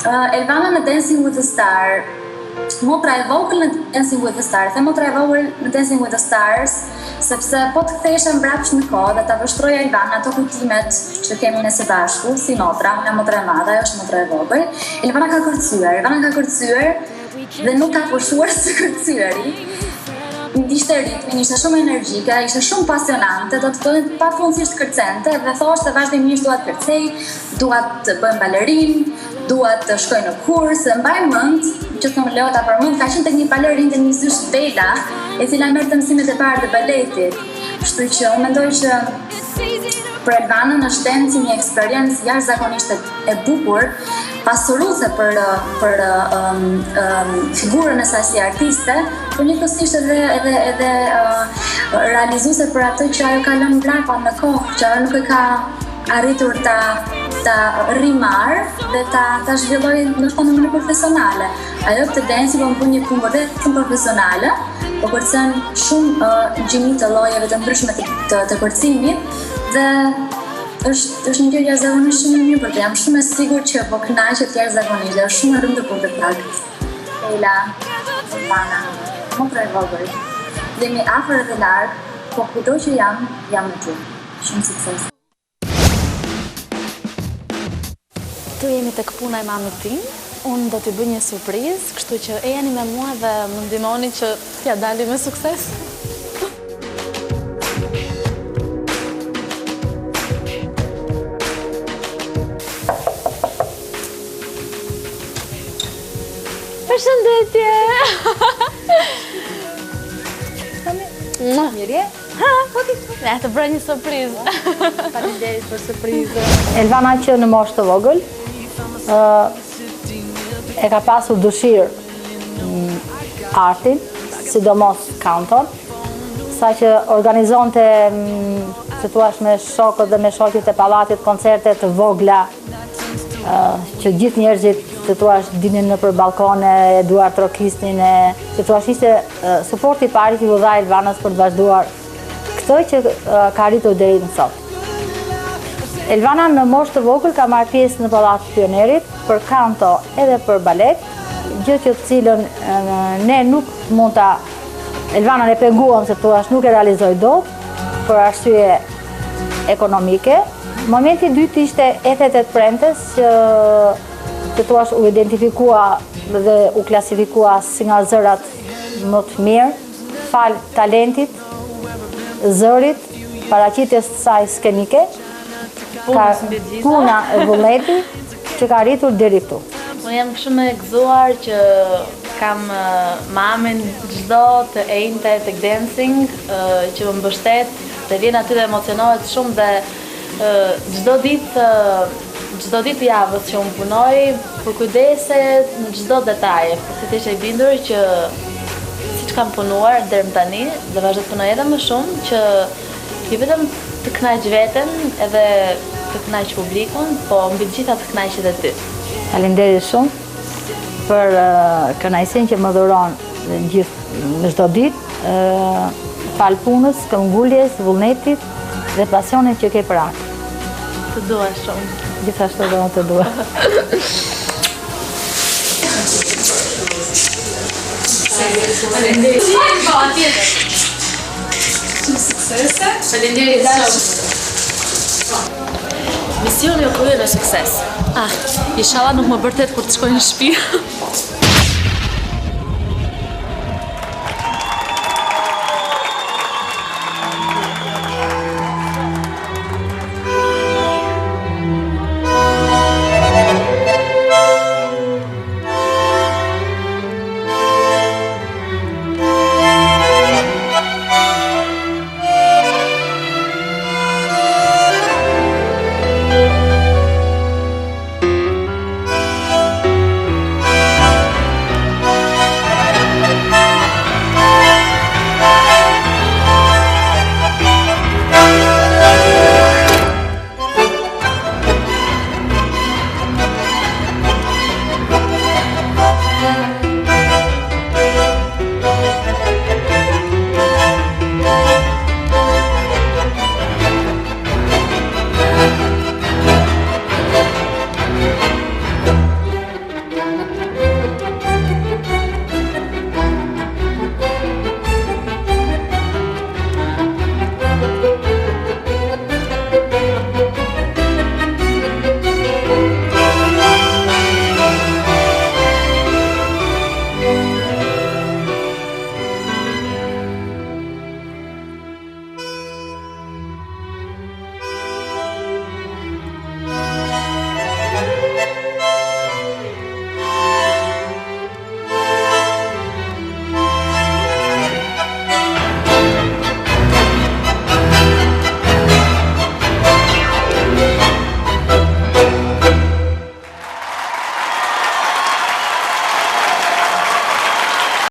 Elvana në Dancing with the Star, motra e vogël në Dancing with the Star, the motra e vogël në Dancing with the Stars, sepse po të kthehesha mbrapsht në kohë dhe ta vështroja Elvana ato kujtimet që kemi ne së bashku, si motra, unë jam motra e madhe, ajo është motra e vogël. Elvana ka kërcyer dhe nuk ka pushuar së kërcyeri. Ishte ritmin, ishte shumë energjike, ishte shumë pasionante, do të thonë pafundësisht kërcente dhe thoshte vazhdimisht dua të kërcej, dua të bëjmë balerin, dua të shkoj në kurs, dhe mbaj mend, që thonë Leo ta përmend, ka qenë tek një balerin të një zysh Dela, e cila merrte mësimet e parë të baletit. Kështu që mendoj që për Elvanën është Dance një eksperiencë jashtëzakonisht e bukur, pasuruese për figurën e saj si artiste, por njëkohësisht edhe realizuese për atë që ajo ka lënë mbrapa në kohë, që ajo nuk e ka arritur ta rrimar dhe ta zhvilloj në mënyrë profesionale. Ajo këtë Dance po bën një punë vërtet shumë profesionale, po kërcen shumë gjimi të llojeve të ndryshme të kërcimit dhe është një gjë jashtëzakonisht shumë e mirë për të. Jam shumë e sigurt që po kënaqet jashtëzakonisht dhe është shumë e rëndë për të praktikë. Leila, Elvana, motra e vogël. Jemi afër dhe larg, po kudo që jam me ty. Shumë sukses. Tu jemi tek puna e mamit tim. Unë do t'i bëj një surprizë, kështu që jeni me mua dhe më ndihmoni që t'ja dali me sukses. Përshëndetje! Mirë? Ha, po ti. Ne të bëj një surprizë. Faleminderit për surprizën. Elvana që në moshë të vogël e ka pasur dëshirë artin, sidomos kanton, saqë organizonte si thua me shokët dhe me shoqjet e pallatit koncerte të vogla që gjithë njerëzit si thua dinin nëpër balkone, e duar trokisnin, si thua ishte suporti i parë që u dha Elvanës për të vazhduar këtë që ka arritur deri më sot. Elvana në moshë të vogël ka marrë pjesë në Pallatin e Pionerit për kanto edhe për balet, gjë që të cilën ne nuk mund ta Elvana e penguam se thua nuk e realizoi dot për arsye ekonomike. Momenti i dytë ishte ethet e premtes që thua u identifikua dhe u klasifikua si nga zërat më të mirë, fal talentit, zërit, paraqitjes së saj skenike, puna e vullnetit që ka arritur deri këtu. Unë jam shumë e gëzuar që kam mamin çdo të enjte tek dancing, që më mbështet dhe vjen aty dhe emocionohet shumë dhe çdo ditë javës që unë punoj, për kujdeset në çdo detaj, për të qenë e bindur që siç kam punuar deri më tani dhe vazhdo të punoj edhe më shumë që jo vetëm të kënaq veten edhe të kënaq publikun, po mbi të gjitha të kënaq edhe ty. Faleminderit shumë për kënaqësinë që më dhuron në çdo ditë, fal punës, këmbguljes, vullnetit dhe pasionit që ke për art. Të dua shumë. Gjithashtu do të dua. Faleminderit. Shumë suksese. Faleminderit shumë. Misioni u krye me sukses. Inshallah nuk më bërtet kur të shkoj në shtëpi.